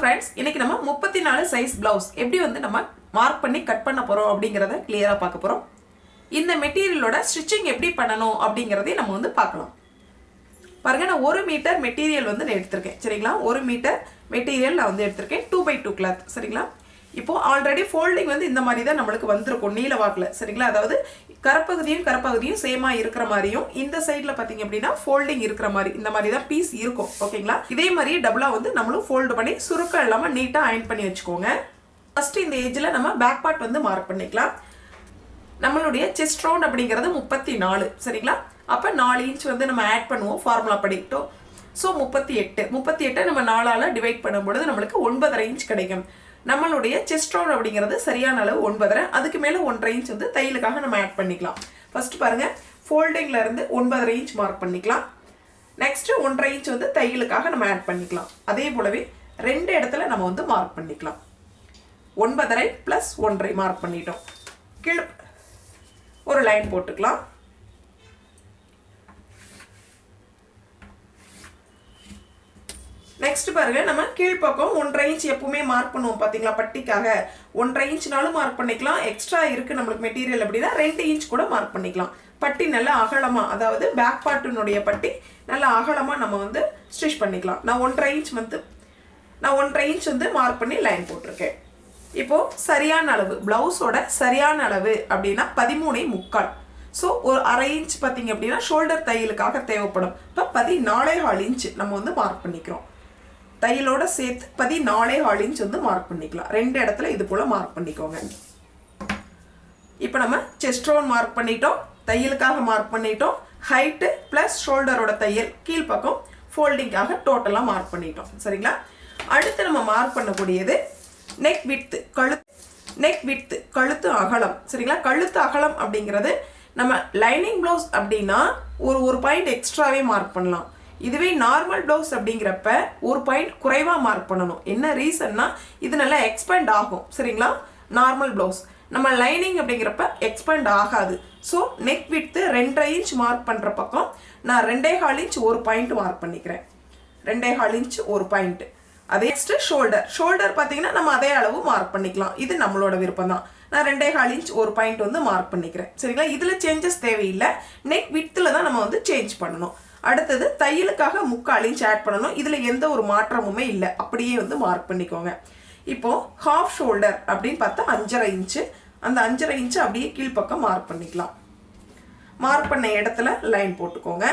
Friends இன்னைக்கு நம்ம 34 size blouse எப்படி வந்து நம்ம மார்க் பண்ணி கட் பண்ண போறோம் அப்படிங்கறத கிளியரா பார்க்க போறோம். இந்த மெட்டீரியலோட ஸ்டிச்சிங் எப்படி பண்ணனும் அப்படிங்கறதை நம்ம வந்து பார்க்கலாம். பாருங்க நான் 1 மீட்டர் மெட்டீரியல் வந்து நான் எடுத்துர்க்கேன். சரிங்களா? 1 மீட்டர் மெட்டீரியல் நான் வந்து எடுத்துர்க்கேன் 2x2 கிளாத். சரிங்களா? இப்போ ஆல்ரெடி ஃபோல்டிங் வந்து இந்த மாதிரி தான் நமக்கு வந்திருக்கும் நீல வாக்குல. சரிங்களா? அதாவது கரப்பகுதியும் சேமா இருக்கிற மாதிரியும் இந்த சைடுல பாத்தீங்க அப்படினா ஃபோல்டிங் இருக்கிற மாதிரி இந்த மாதிரி தான் பீஸ் இருக்கும். ஓகேங்களா? இதே மாதிரி டபுளா வந்து நம்மளும் ஃபோல்ட் பண்ணி சுருக்கம் இல்லாம நீட்டா அயர்ன் பண்ணி வச்சுக்கோங்க. ஃபர்ஸ்ட் இந்த எட்ஜ்ல நம்ம பேக் பார்ட் வந்து மார்க் பண்ணிக்கலாம். நம்மளுடைய செஸ்ட் ரவுண்ட் அப்படிங்கிறது 34. சரிங்களா? அப்ப 4 இன்ச் வந்து நம்ம ஆட் பண்ணுவோம் ஃபார்முலா படிட்டோ. சோ 38 நம்ம 4 ஆல டிவைட் பண்ணும்போது நமக்கு 9.5 இன்ச் கிடைக்கும். நம்மளுடைய செஸ்ட் ரவுண்ட் அப்படிங்கிறது சரியான அளவு 9.5. அதுக்கு மேல 1.5 இன்ச் வந்து தையலுக்காக நம்ம ஆட் பண்ணிக்கலாம். ஃபர்ஸ்ட் பாருங்க ஃபோல்டிங்ல இருந்து 9.5 இன்ச் மார்க் பண்ணிக்கலாம். நெக்ஸ்ட் 1.5 இன்ச் வந்து தையலுக்காக நம்ம ஆட் பண்ணிக்கலாம். அதே போலவே ரெண்டு இடத்துல நம்ம வந்து மார்க் பண்ணிக்கலாம். 9.5 plus 1.5 மார்க் பண்ணிட்டோம். கீழ ஒரு லைன் போட்டுக்கலாம். நெக்ஸ்ட் பாருங்க நம்ம கீழ் பக்கம் 1.5 இன்ச் எப்பவுமே மார்க் பண்ணுவோம் பாத்தீங்களா பட்டிக்காக 1.5 இன்ச்னாலும் மார்க் பண்ணிக்கலாம். எக்ஸ்ட்ரா இருக்கு நமக்கு மெட்டீரியல் அப்படினா 2 இன்ச் கூட மார்க் பண்ணிக்கலாம். பட்டி நல்ல அகலமா அதாவது பேக் பார்ட்டினுடைய பட்டி நல்ல அகலமா நம்ம வந்து ஸ்டிச் பண்ணிக்கலாம். நான் 1.5 இன்ச் வந்து மார்க் பண்ணி லைன் போட்டுருக்கேன். இப்போ சரியான அளவு பிளவுஸோட சரியான அளவு அப்படினா 13.75. சோ ஒரு 1/2 இன்ச் பாத்தீங்க அப்படினா ஷோல்டர் தையலுக்காக தேவைப்படும். இப்ப 14.5 இன்ச் நம்ம வந்து மார்க் பண்ணிக்கிறோம். தையலோட சேர்த்து 14.5 இன்ச் வந்து மார்க் பண்ணிக்கலாம். ரெண்டு இடத்துல இது போல மார்க் பண்ணிக்கோங்க. இப்போ நம்ம செஸ்ட் ரவுண்ட் மார்க் பண்ணிட்டோம், தையலுக்காக மார்க் பண்ணிட்டோம், ஹைட் பிளஸ் ஷோல்டரோட தையல் கீழ் பக்கம் ஃபோல்டிங்காக டோட்டலா மார்க் பண்ணிட்டோம். சரிங்களா? அடுத்து நம்ம மார்க் பண்ணக்கூடியது நெக் விட்த் கழுத்து அகலம். சரிங்களா? கழுத்து அகலம் அப்படிங்கிறது நம்ம லைனிங் ப்ளவுஸ் அப்படினா ஒரு பாயிண்ட் எக்ஸ்ட்ராவே மார்க் பண்ணலாம். இதுவே நார்மல் ப்ளவுஸ் அப்படிங்கிறப்ப ஒரு பாயிண்ட் குறைவா மார்க் பண்ணணும். என்ன ரீசன்னா இது நல்லா எக்ஸ்பேண்ட் ஆகும். சரிங்களா? நார்மல் ப்ளவுஸ் நம்ம லைனிங் அப்படிங்கிறப்ப எக்ஸ்பேண்ட் ஆகாது. So neck width 2.5 inch mark பண்ற பக்கம் நான் 2.25 இன்ச் ஒரு பாயிண்ட் மார்க் பண்ணிக்கிறேன். 2.25 இன்ச் ஒரு பாயிண்ட். அதே நெக்ஸ்ட் ஷோல்டர் பார்த்தீங்கன்னா நம்ம அதே அளவு மார்க் பண்ணிக்கலாம். இது நம்மளோட விருப்பம் தான். நான் 2.25 இன்ச் ஒரு பாயிண்ட் வந்து மார்க் பண்ணிக்கிறேன். சரிங்களா? இதுல சேஞ்சஸ் தேவையில்லை. நெக் விட்த்ல தான் நம்ம வந்து சேஞ்ச் பண்ணணும். அடுத்தது தையலுக்காக 3/4 இன்ச் ஆட் பண்ணணும். இதுல எந்த ஒரு மாற்றமுமே இல்லை. அப்படியே வந்து மார்க் பண்ணிக்கோங்க. இப்போ ஹாஃப் ஷோல்டர் அப்படின்னு பார்த்தா 5.5 இன்ச். அந்த 5.5 இன்ச் அப்படியே கீழ்ப்பக்கம் மார்க் பண்ணிக்கலாம். மார்க் பண்ண இடத்துல லைன் போட்டுக்கோங்க.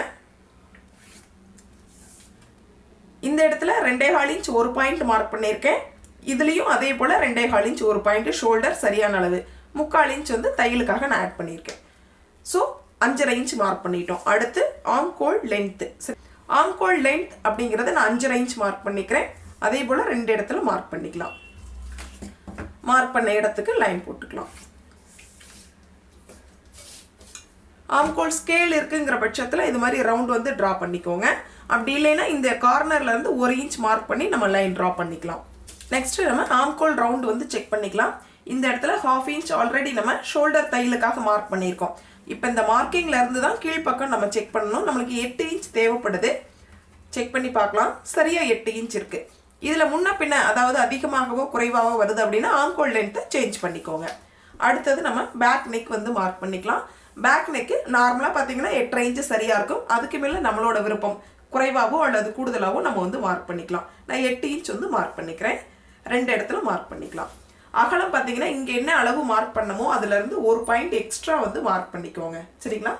இந்த இடத்துல 2.25 இன்ச் ஒரு பாயிண்ட் மார்க் பண்ணியிருக்கேன். இதுலயும் அதே போல 2.25 இன்ச் ஒரு பாயிண்ட் ஷோல்டர் சரியான அளவு. 3/4 இன்ச் வந்து தையலுக்காக நான் ஆட் பண்ணியிருக்கேன். ஸோ 5.5 இன்ச் மார்க் பண்ணிட்டோம். அடுத்து ஆம்கோல் லென்த். ஆம்கோல் லென்த் அப்படிங்கறத நான் 5.5 இன்ச் மார்க் பண்ணிக்கிறேன். அதே போல ரெண்டு இடத்துல மார்க் பண்ணிக்கலாம். மார்க் பண்ண இடத்துக்கு லைன் போட்டுக்கலாம். ஆம்கோல் ஸ்கேல் இருக்குங்கிற பட்சத்துல இது மாதிரி ரவுண்ட் வந்து டிரா பண்ணிக்கோங்க. அப்படி இல்லைன்னா இந்த கார்னர்ல இருந்து 1 இன்ச் மார்க் பண்ணி நம்ம லைன் டிரா பண்ணிக்கலாம். நெக்ஸ்ட் நம்ம ஆம்கோல் ரவுண்ட் வந்து செக் பண்ணிக்கலாம். இந்த இடத்துல 1/2 இன்ச் ஆல்ரெடி நம்ம ஷோல்டர் தையலுக்காக மார்க் பண்ணியிருக்கோம். இப்போ இந்த மார்க்கிங்ல இருந்து தான் கீழ் பக்கம் நம்ம செக் பண்ணணும். நமக்கு 8 இன்ச் தேவைப்படுது. செக் பண்ணி பார்க்கலாம். சரியா 8 இன்ச் இருக்கு. இதுல முன்ன பின்ன அதாவது அதிகமாகவோ குறைவாகவோ வருது அப்படின்னா ஆம்கோல் லென்த்தை சேஞ்ச் பண்ணிக்கோங்க. அடுத்தது நம்ம பேக் நெக் வந்து மார்க் பண்ணிக்கலாம். பேக் நெக் நார்மலா பாத்தீங்கன்னா 8.5 இன்ச் சரியா இருக்கும். அதுக்கு மேல நம்மளோட விருப்பம் குறைவாகவோ அல்லது கூடுதலாவோ நம்ம வந்து மார்க் பண்ணிக்கலாம். நான் 8 இன்ச் வந்து மார்க் பண்ணிக்கிறேன். ரெண்டு இடத்துல மார்க் பண்ணிக்கலாம். அகலம் பாத்தீங்கன்னா இங்க என்ன அளவு மார்க் பண்ணமோ அதுல இருந்து ஒரு பாயிண்ட் எக்ஸ்ட்ரா வந்து மார்க் பண்ணிக்கோங்க. சரிங்களா?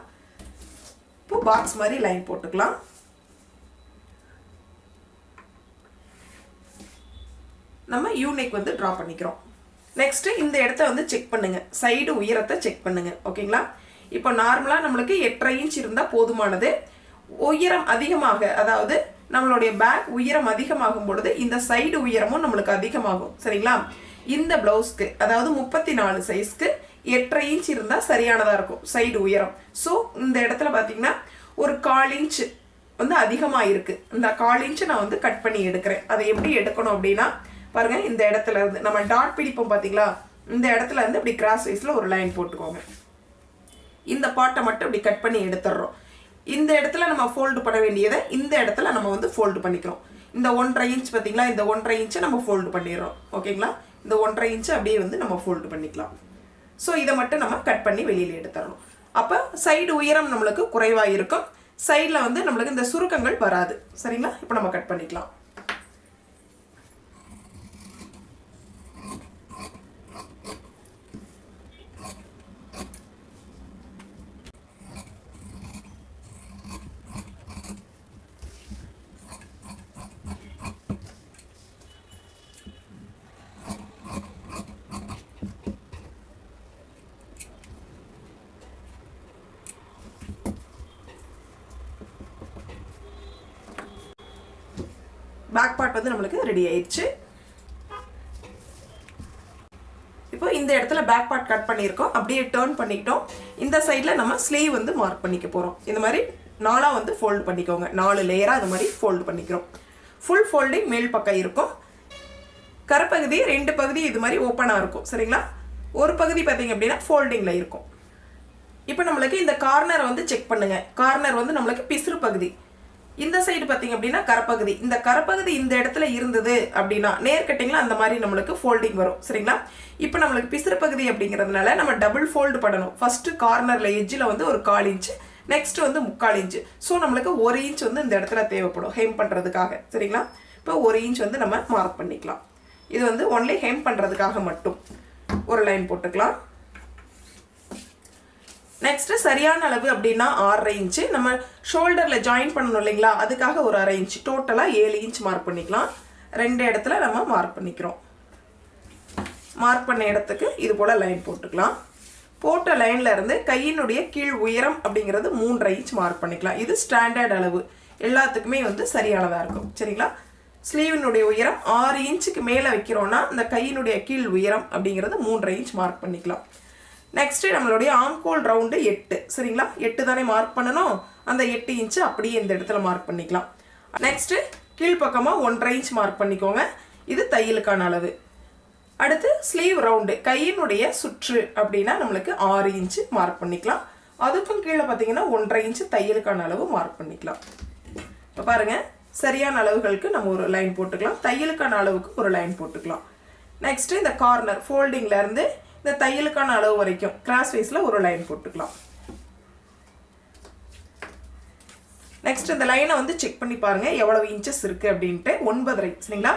இப்போ பாக்ஸ் மாதிரி லைன் போட்டுக்கலாம். நம்ம யூ நெக் வந்து டிரா பண்ணிக்கிறோம். நெக்ஸ்ட் இந்த இடத்த வந்து செக் பண்ணுங்க. சைடு உயரத்தை செக் பண்ணுங்க. ஓகேங்களா? இப்போ நார்மலா நம்மளுக்கு 8.5 இன்ச் இருந்தா போதுமானது. உயரம் அதிகமாக அதாவது நம்மளுடைய பேக் உயரம் அதிகமாகும் பொழுது இந்த சைடு உயரமும் நம்மளுக்கு அதிகமாகும். சரிங்களா? இந்த பிளவுஸ்க்கு அதாவது 34 சைஸ்க்கு 8.5 இன்ச் இருந்தா சரியானதா இருக்கும் சைடு உயரம். சோ இந்த இடத்துல பாத்தீங்கன்னா ஒரு 1/4 இன்ச் வந்து அதிகமா இருக்கு. இந்த 1/4 இன்ச் நான் வந்து கட் பண்ணி எடுக்கிறேன். அதை எப்படி எடுக்கணும் அப்படின்னா பாருங்க இந்த இடத்துல இருந்து நம்ம டாட் பிடிப்போம் பாத்தீங்களா? இந்த இடத்துல இருந்து இப்படி கிராஸ் வைஸ்ல ஒரு லைன் போட்டுக்கோங்க. இந்த பார்ட்டை மட்டும் இப்படி கட் பண்ணி எடுத்துறோம். இந்த இடத்துல நம்ம ஃபோல்ட் பண்ண வேண்டியதை இந்த இடத்துல நம்ம வந்து ஃபோல்ட் பண்ணிக்கிறோம். இந்த 1.5 இன்ச் பார்த்தீங்களா, இந்த 1.5 இன்ச்சை நம்ம ஃபோல்டு பண்ணிடுறோம். ஓகேங்களா, இந்த 1.5 இன்ச்சை அப்படியே வந்து நம்ம ஃபோல்டு பண்ணிக்கலாம். ஸோ இதை மட்டும் நம்ம கட் பண்ணி வெளியில் எடுத்துடணும். அப்போ சைடு உயரம் நம்மளுக்கு குறைவாக இருக்கும், சைடில் வந்து நம்மளுக்கு இந்த சுருக்கங்கள் வராது. சரிங்களா, இப்போ நம்ம கட் பண்ணிக்கலாம். பேக் பார்ட் வந்து நம்மளுக்கு ரெடி ஆயிடுச்சு. இப்போ இந்த இடத்துல பேக் பார்ட் கட் பண்ணியிருக்கோம், அப்படியே டேர்ன் பண்ணிக்கிட்டோம். இந்த சைடில் நம்ம ஸ்லீவ் வந்து மார்க் பண்ணிக்க போகிறோம். இந்த மாதிரி 4 வந்து ஃபோல்டு பண்ணிக்கோங்க, 4 லேயராக இந்த மாதிரி ஃபோல்டு பண்ணிக்கிறோம். ஃபுல் ஃபோல்டிங் மேல் பக்கம் இருக்கும், கரப்பகுதி 2 பகுதி இது மாதிரி ஓப்பனாக இருக்கும். சரிங்களா, ஒரு பகுதி பார்த்தீங்க அப்படின்னா ஃபோல்டிங்கில் இருக்கும். இப்போ நம்மளுக்கு இந்த கார்னர் வந்து செக் பண்ணுங்க. கார்னர் வந்து நம்மளுக்கு பிசுறு பகுதி, இந்த சைடு பார்த்தீங்க அப்படின்னா கரப்பகுதி. இந்த கரப்பகுதி இந்த இடத்துல இருந்தது அப்படின்னா நேர்கட்டிங்கில் அந்த மாதிரி நம்மளுக்கு ஃபோல்டிங் வரும். சரிங்களா, இப்போ நம்மளுக்கு பிசுறு பகுதி அப்படிங்கிறதுனால நம்ம டபுள் ஃபோல்டு பண்ணணும். ஃபர்ஸ்ட் கார்னரில் எட்ஜில் வந்து ஒரு 1/4 இன்ச்சு, நெக்ஸ்ட் வந்து 3/4 இன்ச்சு. ஸோ நம்மளுக்கு 1 இன்ச் வந்து இந்த இடத்துல தேவைப்படும் ஹெம் பண்ணுறதுக்காக. சரிங்களா, இப்போ 1 இன்ச் வந்து நம்ம மார்க் பண்ணிக்கலாம். இது வந்து ஒன்லி ஹெம் பண்ணுறதுக்காக மட்டும் ஒரு லைன் போட்டுக்கலாம். நெக்ஸ்ட் சரியான அளவு அப்படின்னா 6.5 இன்ச்சு. நம்ம ஷோல்டரில் ஜாயின் பண்ணணும் இல்லைங்களா, அதுக்காக ஒரு 1/2 இன்ச், டோட்டலாக 7 இன்ச் மார்க் பண்ணிக்கலாம். 2 இடத்துல நம்ம மார்க் பண்ணிக்கிறோம். மார்க் பண்ண இடத்துக்கு இது போல் லைன் போட்டுக்கலாம். போட்ட லைனில் இருந்து கையினுடைய கீழ் உயரம் அப்படிங்கிறது 3.5 இன்ச் மார்க் பண்ணிக்கலாம். இது ஸ்டாண்டர்ட் அளவு, எல்லாத்துக்குமே வந்து சரியானதாக இருக்கும். சரிங்களா, ஸ்லீவினுடைய உயரம் 6 இன்ச்சுக்கு மேலே வைக்கிறோன்னா இந்த கையினுடைய கீழ் உயரம் அப்படிங்கிறது 3.5 இன்ச் மார்க் பண்ணிக்கலாம். நெக்ஸ்ட்டு நம்மளுடைய ஆம்கோல் ரவுண்டு 8. சரிங்களா, 8 தானே மார்க் பண்ணணும், அந்த 8 இன்ச்சு அப்படியே இந்த இடத்துல மார்க் பண்ணிக்கலாம். நெக்ஸ்ட்டு கீழ்ப்பக்கமாக 1.5 இன்ச் மார்க் பண்ணிக்கோங்க, இது தையலுக்கான அளவு. அடுத்து ஸ்லீவ் ரவுண்டு, கையினுடைய சுற்று அப்படின்னா நம்மளுக்கு 6 இன்ச்சு மார்க் பண்ணிக்கலாம். அதுக்கும் கீழே பார்த்தீங்கன்னா 1.5 இன்ச்சு தையலுக்கான அளவு மார்க் பண்ணிக்கலாம். இப்போ பாருங்கள், சரியான அளவுகளுக்கு நம்ம ஒரு லைன் போட்டுக்கலாம், தையலுக்கான அளவுக்கு ஒரு லைன் போட்டுக்கலாம். நெக்ஸ்ட்டு இந்த கார்னர் ஃபோல்டிங்லேருந்து இந்த தையலுக்கான அளவு வரைக்கும் கிராஸ் வைஸில் ஒரு லைன் போட்டுக்கலாம். நெக்ஸ்ட் இந்த லைனை வந்து செக் பண்ணி பாருங்கள் எவ்வளவு இன்ச்சஸ் இருக்குது அப்படின்ட்டு. 9.5. சரிங்களா,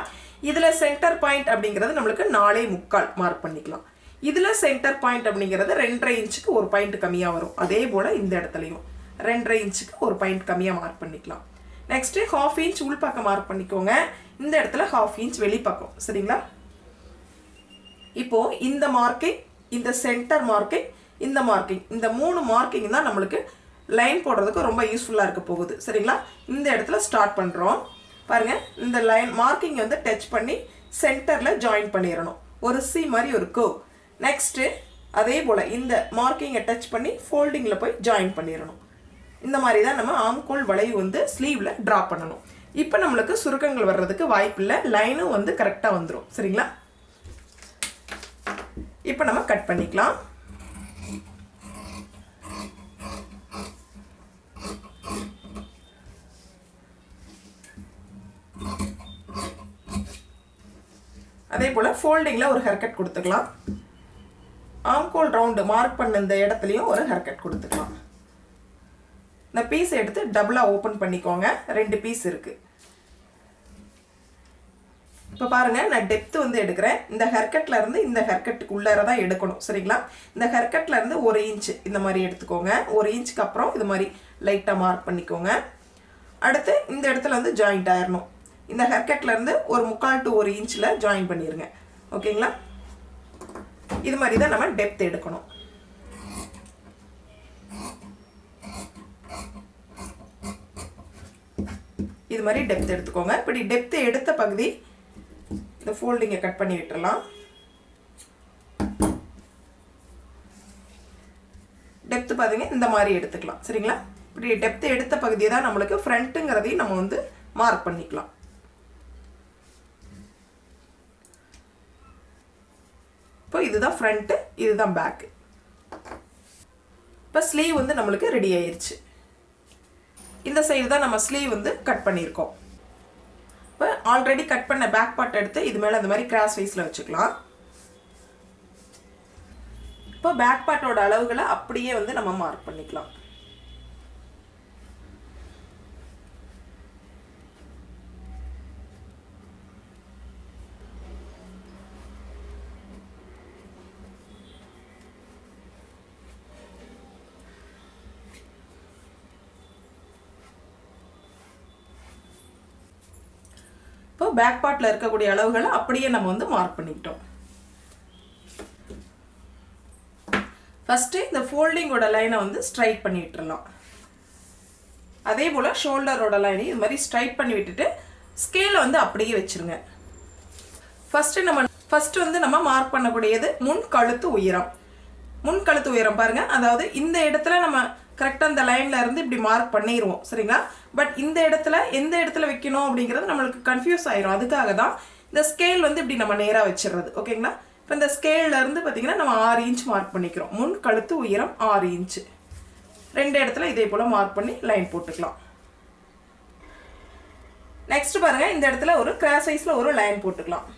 இதில் சென்டர் பாயிண்ட் அப்படிங்கிறது நம்மளுக்கு 4.75 மார்க் பண்ணிக்கலாம். இதில் சென்டர் பாயிண்ட் அப்படிங்கிறது 2.5 இன்ச்சுக்கு ஒரு பாயிண்ட் கம்மியாக வரும். அதே போல் இந்த இடத்துலையும் 2.5 இன்ச்சுக்கு ஒரு பாயிண்ட் கம்மியாக மார்க் பண்ணிக்கலாம். நெக்ஸ்ட்டு 1/2 இன்ச் உள்பக்கம் மார்க் பண்ணிக்கோங்க, இந்த இடத்துல 1/2 இன்ச் வெளிப்பக்கம். சரிங்களா, இப்போ இந்த மார்க்கிங், இந்த சென்டர் மார்க்கிங், இந்த மார்க்கிங், இந்த 3 மார்க்கிங் தான் நம்மளுக்கு லைன் போடுறதுக்கு ரொம்ப யூஸ்ஃபுல்லாக இருக்க போகுது. சரிங்களா, இந்த இடத்துல ஸ்டார்ட் பண்ணுறோம் பாருங்கள். இந்த லைன் மார்க்கிங் வந்து டச் பண்ணி சென்டரில் ஜாயின் பண்ணிடணும், ஒரு சி மாதிரி ஒரு கர்வ். நெக்ஸ்ட்டு அதே போல் இந்த மார்க்கிங்கை டச் பண்ணி ஃபோல்டிங்கில் போய் ஜாயின் பண்ணிடணும். இந்த மாதிரி தான் நம்ம ஆம்கோல் வளைவு வந்து ஸ்லீவில் ட்ரா பண்ணணும். இப்போ நம்மளுக்கு சுருக்கங்கள் வர்றதுக்கு வாய்ப்பில்லை, லைனும் வந்து கரெக்டாக வந்துடும். சரிங்களா, இப்போ நம்ம கட் பண்ணிக்கலாம். அதே போல் ஃபோல்டிங்கில் ஒரு ஹேர்கட் கொடுத்துக்கலாம். ஆம்கோல் ரவுண்டு மார்க் பண்ண இந்த இடத்துலையும் ஒரு ஹேர்கட் கொடுத்துக்கலாம். இந்த பீஸை எடுத்து டபுளாக ஓப்பன் பண்ணிக்கோங்க, 2 பீஸ் இருக்குது. இப்போ பாருங்கள், நான் டெப்த்து வந்து எடுக்கிறேன். இந்த ஹேர்கட்டில் இருந்து இந்த ஹேர்கட்டுக்கு உள்ளார தான் எடுக்கணும். சரிங்களா, இந்த ஹேர்கட்டில் இருந்து 1 இன்ச்சு இந்த மாதிரி எடுத்துக்கோங்க. 1 இன்ச்சுக்கு அப்புறம் இது மாதிரி லைட்டாக மார்க் பண்ணிக்கோங்க. அடுத்து இந்த இடத்துல வந்து ஜாயிண்ட் ஆயிடணும். இந்த ஹேர்கட்டில் இருந்து ஒரு 3/4 to 1 இன்ச்சில் ஜாயின் பண்ணிடுங்க. ஓகேங்களா, இது மாதிரி தான் நம்ம டெப்த் எடுக்கணும். இது மாதிரி டெப்த் எடுத்துக்கோங்க. இப்படி டெப்த் எடுத்த பகுதி இந்த ஃபோல்டிங்கை கட் பண்ணி விட்டுறலாம். டெப்த் பார்த்தீங்க இந்த மாதிரி எடுத்துக்கலாம். சரிங்களா, இப்படி டெப்த் எடுத்த பகுதியை தான் நம்மளுக்கு ஃப்ரண்ட்டுங்கிறதையும் நம்ம வந்து மார்க் பண்ணிக்கலாம். இப்போ இதுதான் ஃப்ரண்ட்டு, இதுதான் பேக்கு. இப்போ ஸ்லீவ் வந்து நம்மளுக்கு ரெடி ஆயிடுச்சு. இந்த சைடு தான் நம்ம ஸ்லீவ் வந்து கட் பண்ணியிருக்கோம். இப்போ இப்போ ஆல்ரெடி கட் பண்ண பேக் பார்ட் எடுத்து இது மேலே இந்த மாதிரி கிராஸ் வைஸில் வச்சுக்கலாம். இப்போ பேக் பார்ட்டோட அளவுகளை அப்படியே வந்து நம்ம மார்க் பண்ணிக்கலாம். இப்போ பேக் பார்ட்டில் இருக்கக்கூடிய அளவுகளை அப்படியே நம்ம வந்து மார்க் பண்ணிக்கிட்டோம். ஃபஸ்ட்டு இந்த ஃபோல்டிங்கோட லைனை வந்து ஸ்ட்ரைட் பண்ணி விட்டுறலாம். அதே போல் ஷோல்டரோட லைனை இது மாதிரி ஸ்ட்ரைட் பண்ணி விட்டுட்டு ஸ்கேலை வந்து அப்படியே வச்சுருங்க. ஃபஸ்ட்டு வந்து நம்ம மார்க் பண்ணக்கூடியது முன் கழுத்து உயரம். முன் கழுத்து உயரம் பாருங்கள், அதாவது இந்த இடத்துல நம்ம கரெக்டாக இந்த லைனில் இருந்து இப்படி மார்க் பண்ணிடுவோம் சரிங்களா. பட் இந்த இடத்துல எந்த இடத்துல வைக்கணும் அப்படிங்கிறது நம்மளுக்கு கன்ஃபியூஸ் ஆயிரும். அதுக்காக தான் இந்த ஸ்கேல் வந்து இப்படி நம்ம நேராக வச்சிடுறது. ஓகேங்களா. இப்போ இந்த ஸ்கேல்லேருந்து பார்த்தீங்கன்னா நம்ம 6 இன்ச் மார்க் பண்ணிக்கிறோம். முன் கழுத்து உயரம் 6 இன்ச்சு. 2 இடத்துல இதே போல் மார்க் பண்ணி லைன் போட்டுக்கலாம். நெக்ஸ்ட் பாருங்கள், இந்த இடத்துல ஒரு கிராஸ் வைஸில் ஒரு லைன் போட்டுக்கலாம்.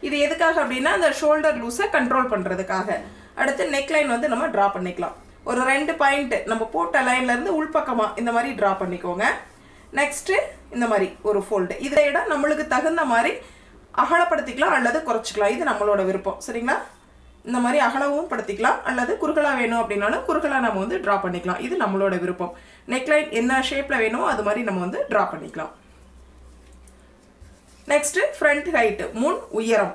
இது எதுக்காக அப்படின்னா அந்த ஷோல்டர் லூஸை கண்ட்ரோல் பண்ணுறதுக்காக. அடுத்து நெக் லைன் வந்து நம்ம ட்ரா பண்ணிக்கலாம். ஒரு 2 பாயிண்ட் நம்ம போட்ட லைன்லேருந்து உள்பக்கமாக இந்த மாதிரி ட்ரா பண்ணிக்கோங்க. நெக்ஸ்ட்டு இந்த மாதிரி ஒரு ஃபோல்டு. இதை இடம் நம்மளுக்கு தகுந்த மாதிரி அகலப்படுத்திக்கலாம் அல்லது குறைச்சிக்கலாம். இது நம்மளோட விருப்பம் சரிங்களா. இந்த மாதிரி அகலவும் படுத்திக்கலாம் அல்லது குறுகலாக வேணும் அப்படின்னாலும் குறுகலாக நம்ம வந்து ட்ரா பண்ணிக்கலாம். இது நம்மளோட விருப்பம். நெக்லைன் என்ன ஷேப்பில் வேணுமோ அது மாதிரி நம்ம வந்து ட்ரா பண்ணிக்கலாம். நெக்ஸ்ட்டு ஃப்ரண்ட் ஹைட்டு, முன் உயரம்.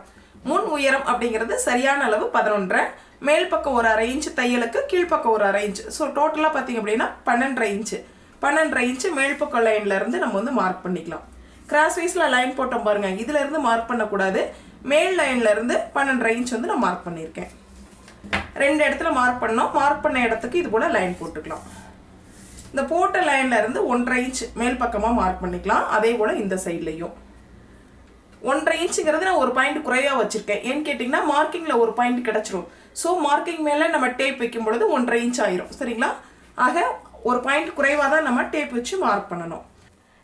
முன் உயரம் அப்படிங்கிறது சரியான அளவு 11.5. மேல் பக்கம் ஒரு 1/2 இன்ச்சு தையலுக்கு, கீழ்ப்பக்கம் ஒரு 1/2 இன்ச்சு. ஸோ டோட்டலாக பார்த்தீங்க அப்படின்னா 12.5 இன்ச்சு. 12.5 இன்ச்சு மேல் பக்கம் லைன்லேருந்து நம்ம வந்து மார்க் பண்ணிக்கலாம். கிராஸ் வைஸில் லைன் போட்டோம் பாருங்கள், இதிலேருந்து மார்க் பண்ணக்கூடாது. மேல் லைன்லேருந்து 12.5 இன்ச் வந்து நான் மார்க் பண்ணியிருக்கேன். 2 இடத்துல மார்க் பண்ணோம். மார்க் பண்ண இடத்துக்கு இது போல் லைன் போட்டுக்கலாம். இந்த போட்ட லைன்லேருந்து 1.5 இன்ச் மேல் பக்கமாக மார்க் பண்ணிக்கலாம். அதே போல் இந்த சைட்லேயும் 1.5 இன்ச்சுங்கிறது நான் ஒரு பாயிண்ட் குறையாக வச்சுருக்கேன். ஏன்னு கேட்டிங்கன்னா மார்க்கிங்கில் ஒரு பாயிண்ட் கிடச்சிரும். ஸோ மார்க்கிங் மேலே நம்ம டேப் வைக்கும் பொழுது 1.5 இன்ச் ஆயிரும் சரிங்களா. ஆக ஒரு பாயிண்ட் குறைவாக தான் நம்ம டேப் வச்சு மார்க் பண்ணணும்.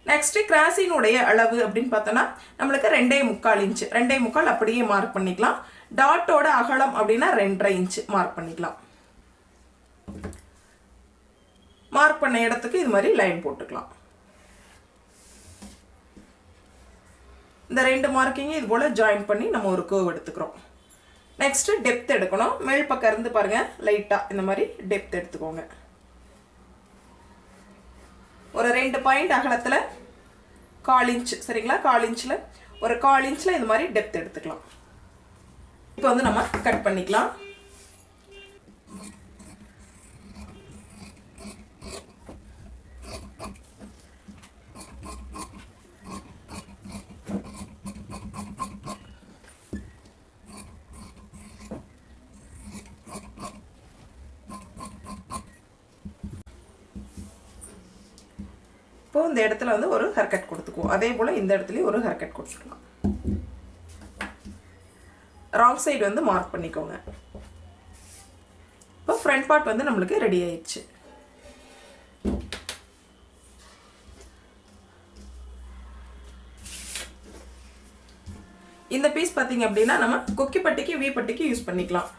நெக்ஸ்ட்டு கிராஸினுடைய அளவு அப்படின்னு பார்த்தோன்னா நம்மளுக்கு 2.25 இன்ச்சு. 2.25 அப்படியே மார்க் பண்ணிக்கலாம். டாட்டோட அகலம் அப்படின்னா 2.5 இன்ச்சு மார்க் பண்ணிக்கலாம். மார்க் பண்ண இடத்துக்கு இது மாதிரி லைன் போட்டுக்கலாம். இந்த 2 மார்க்கிங்கும் இது போல் ஜாயின் பண்ணி நம்ம ஒரு கர்வ் எடுத்துக்கிறோம். நெக்ஸ்ட்டு டெப்த் எடுக்கணும். மேல் பக்கம் இருந்து பாருங்கள், லைட்டாக இந்த மாதிரி டெப்த் எடுத்துக்கோங்க. ஒரு 2 பாயிண்ட் அகலத்தில் 1/4 இன்ச் சரிங்களா. 1/4 இன்ச்சில் ஒரு 1/4 இன்ச்சில் இது மாதிரி டெப்த் எடுத்துக்கலாம். இப்போ வந்து நம்ம கட் பண்ணிக்கலாம். இப்போ இந்த இடத்துல வந்து ஒரு ஹேர் கட் கொடுத்துக்குவோம். அதே போல் இந்த இடத்துலையும் ஒரு ஹேர் கட் கொடுத்துக்கலாம். ராங் சைடு வந்து மார்க் பண்ணிக்கோங்க. இப்போ ஃப்ரண்ட் பார்ட் வந்து நம்மளுக்கு ரெடி ஆயிடுச்சு. இந்த பீஸ் பார்த்தீங்க அப்படின்னா நம்ம கொக்கி பட்டிக்கு வி பட்டிக்கு யூஸ் பண்ணிக்கலாம்.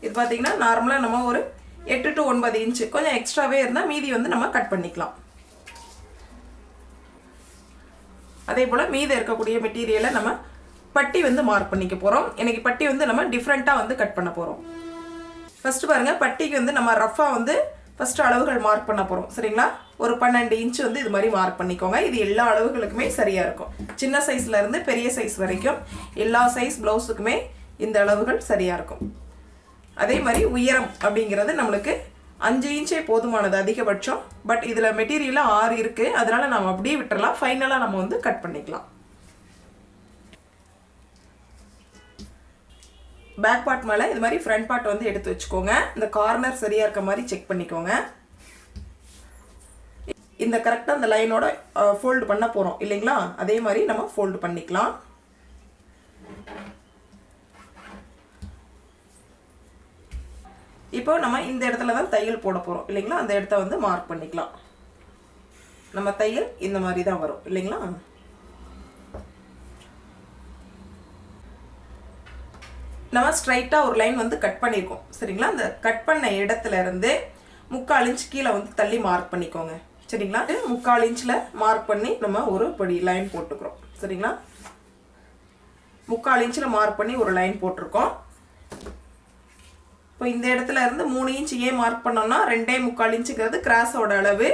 இது பார்த்தீங்கன்னா நார்மலாக நம்ம ஒரு 8 to 9 இன்ச்சு கொஞ்சம் எக்ஸ்ட்ராவே இருந்தால் மீதி வந்து நம்ம கட் பண்ணிக்கலாம். அதே போல் மீதி இருக்கக்கூடிய மெட்டீரியலை நம்ம பட்டி வந்து மார்க் பண்ணிக்க போகிறோம். எனக்கு பட்டி வந்து நம்ம டிஃப்ரெண்ட்டாக வந்து கட் பண்ண போகிறோம். ஃபஸ்ட்டு பாருங்கள், பட்டிக்கு வந்து நம்ம ரஃபாக வந்து ஃபஸ்ட்டு அளவுகள் மார்க் பண்ண போகிறோம் சரிங்களா. ஒரு 12 இன்ச்சு வந்து இது மாதிரி மார்க் பண்ணிக்கோங்க. இது எல்லா அளவுகளுக்குமே சரியாக இருக்கும். சின்ன சைஸ்லேருந்து பெரிய சைஸ் வரைக்கும் எல்லா சைஸ் ப்ளவுஸுக்குமே இந்த அளவுகள் சரியாக இருக்கும். அதே மாதிரி உயரம் அப்படிங்கிறது நம்மளுக்கு 5 இன்ச்சே போதுமானது அதிகபட்சம். பட் இதில் மெட்டீரியலாக 6 இருக்குது. அதனால் நம்ம அப்படியே விட்டுறலாம். ஃபைனலாக நம்ம வந்து கட் பண்ணிக்கலாம். பேக் பார்ட் மேலே இது மாதிரி ஃப்ரண்ட் பார்ட் வந்து எடுத்து வச்சுக்கோங்க. இந்த கார்னர் சரியாக இருக்க மாதிரி செக் பண்ணிக்கோங்க. இந்த கரெக்டாக அந்த லைனோட ஃபோல்டு பண்ண போகிறோம் இல்லைங்களா. அதே மாதிரி நம்ம ஃபோல்டு பண்ணிக்கலாம். இப்போ நம்ம இந்த இடத்துல தான் தையல் போட போகிறோம் இல்லைங்களா, அந்த இடத்த வந்து மார்க் பண்ணிக்கலாம். நம்ம தையல் இந்த மாதிரி தான் வரும் இல்லைங்களா. நம்ம ஸ்ட்ரைட்டாக ஒரு லைன் வந்து கட் பண்ணியிருக்கோம் சரிங்களா. அந்த கட் பண்ண இடத்துல இருந்து 3/4 இன்ச் கீழே வந்து தள்ளி மார்க் பண்ணிக்கோங்க சரிங்களா. 3/4 இன்ச்சில் மார்க் பண்ணி நம்ம ஒரு படி லைன் போட்டுக்கிறோம் சரிங்களா. 3/4 இன்ச்சில் மார்க் பண்ணி ஒரு லைன் போட்டிருக்கோம். இப்போ இந்த இடத்துல இருந்து 3 இன்ச் ஏன் மார்க் பண்ணோம்னா 2.25 இன்ச்சுங்கிறது கிராஸோட அளவு,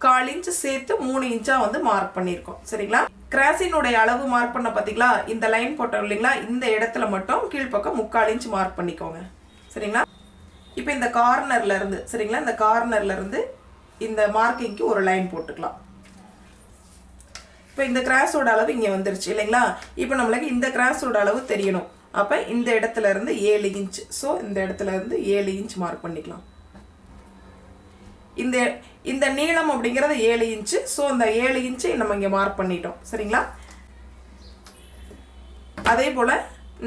1/4 இன்ச் சேர்த்து 3 இன்ச்சாக வந்து மார்க் பண்ணியிருக்கோம் சரிங்களா. கிராஸினுடைய அளவு மார்க் பண்ண பார்த்தீங்களா, இந்த லைன் போட்டோம் இல்லைங்களா, இந்த இடத்துல மட்டும் கீழ்ப்பக்கம் 3/4 இன்ச் மார்க் பண்ணிக்கோங்க சரிங்களா. இப்போ இந்த கார்னர்ல இருந்து சரிங்களா, இந்த கார்னர்ல இருந்து இந்த மார்க்கிங்க்கு ஒரு லைன் போட்டுக்கலாம். இப்போ இந்த கிராஸோட அளவு இங்கே வந்துருச்சு இல்லைங்களா. இப்போ நம்மளுக்கு இந்த கிராஸோட அளவு தெரியணும். அப்போ இந்த இடத்துல இருந்து 7 இன்ச், ஸோ இந்த இடத்துல இருந்து 7 இன்ச் மார்க் பண்ணிக்கலாம். இந்த நீளம் அப்படிங்கிறது 7 இன்ச்சு, ஸோ அந்த 7 இன்ச்சை நம்ம இங்கே மார்க் பண்ணிட்டோம் சரிங்களா. அதே போல்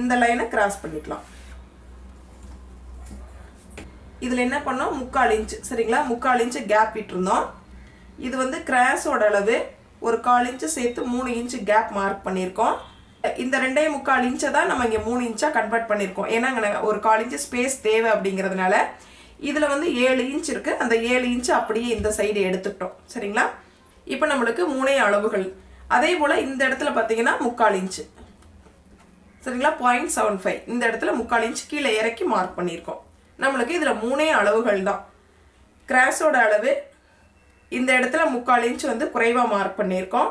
இந்த லைனை கிராஸ் பண்ணிக்கலாம். இதில் என்ன பண்ணோம், 3/4 இன்ச் சரிங்களா, 3/4 இன்ச்சு கேப் விட்டுருந்தோம். இது வந்து கிராஸோட அளவு, ஒரு 1/4 இன்ச்சு சேர்த்து 3 இன்ச்சு கேப் மார்க் பண்ணியிருக்கோம். இந்த 2.25 இன்ச்சை தான் நம்ம இங்கே 3 இன்ச்சாக கன்வெர்ட் பண்ணியிருக்கோம். ஏன்னா ஒரு 1/4 இன்ச்சு ஸ்பேஸ் தேவை அப்படிங்கிறதுனால இதில் வந்து 7 இன்ச் இருக்குது. அந்த 7 இன்ச்சு அப்படியே இந்த சைடு எடுத்துக்கிட்டோம் சரிங்களா. இப்போ நம்மளுக்கு 3 அளவுகள். அதே போல் இந்த இடத்துல பார்த்தீங்கன்னா 3/4 இன்ச்சு சரிங்களா, 0.75 இந்த இடத்துல 3/4 இன்ச் கீழே இறக்கி மார்க் பண்ணியிருக்கோம். நம்மளுக்கு இதில் 3 அளவுகள் தான். கிராஸோட அளவு இந்த இடத்துல 3/4 இன்ச் வந்து குறைவாக மார்க் பண்ணியிருக்கோம்.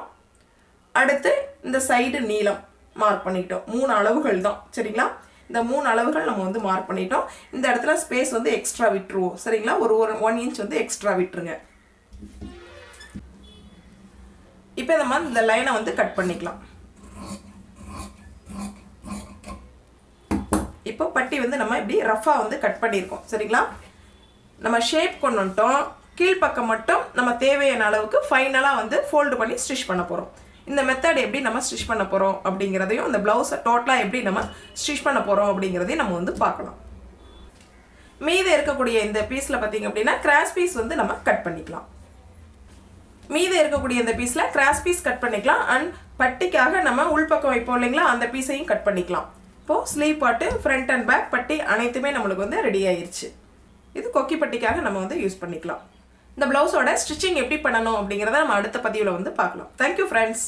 அடுத்து இந்த சைடு நீளம் மார்க் பண்ணிட்டோம். 3 அளவுகள் தான் சரிங்களா. இந்த 3 அளவுகள் நம்ம வந்து மார்க் பண்ணிட்டோம். இந்த இடத்துல ஸ்பேஸ் வந்து எக்ஸ்ட்ரா விட்டுருவோம் சரிங்களா, ஒரு 1 இன்ச் வந்து எக்ஸ்ட்ரா விட்டுருங்க. இப்போ நம்ம இந்த லைனை வந்து கட் பண்ணிக்கலாம். இப்போ பட்டி வந்து நம்ம இப்படி ரஃபாக வந்து கட் பண்ணியிருக்கோம் சரிங்களா. நம்ம ஷேப் கொண்டு வந்துட்டோம். கீழ்ப்பக்கம் மட்டும் நம்ம தேவையான அளவுக்கு ஃபைனலாக வந்து ஃபோல்டு பண்ணி ஸ்டிச் பண்ண போகிறோம். இந்த மெத்தட் எப்படி நம்ம ஸ்டிச் பண்ண போகிறோம் அப்படிங்கிறதையும், இந்த ப்ளவுஸை டோட்டலாக எப்படி நம்ம ஸ்டிச் பண்ண போகிறோம் அப்படிங்கிறதையும் நம்ம வந்து பார்க்கலாம். மீதி இருக்கக்கூடிய இந்த பீஸில் பார்த்தீங்க அப்படின்னா கிராஸ் பீஸ் வந்து நம்ம கட் பண்ணிக்கலாம். மீதி இருக்கக்கூடிய இந்த பீஸில் கிராஸ் பீஸ் கட் பண்ணிக்கலாம். அண்ட் பட்டிக்காக நம்ம உள்பக்கம் வைப்போம் இல்லைங்களா, அந்த பீஸையும் கட் பண்ணிக்கலாம். இப்போது ஸ்லீவ் பாட்டு, ஃப்ரண்ட் அண்ட் பேக் பட்டி அனைத்துமே நம்மளுக்கு வந்து ரெடி ஆயிடுச்சு. இது கொக்கி பட்டிக்காக நம்ம வந்து யூஸ் பண்ணிக்கலாம். இந்த ப்ளவுஸோட ஸ்டிச்சிங் எப்படி பண்ணணும் அப்படிங்கிறத நம்ம அடுத்த பதிவில் வந்து பார்க்கலாம். Thank you friends.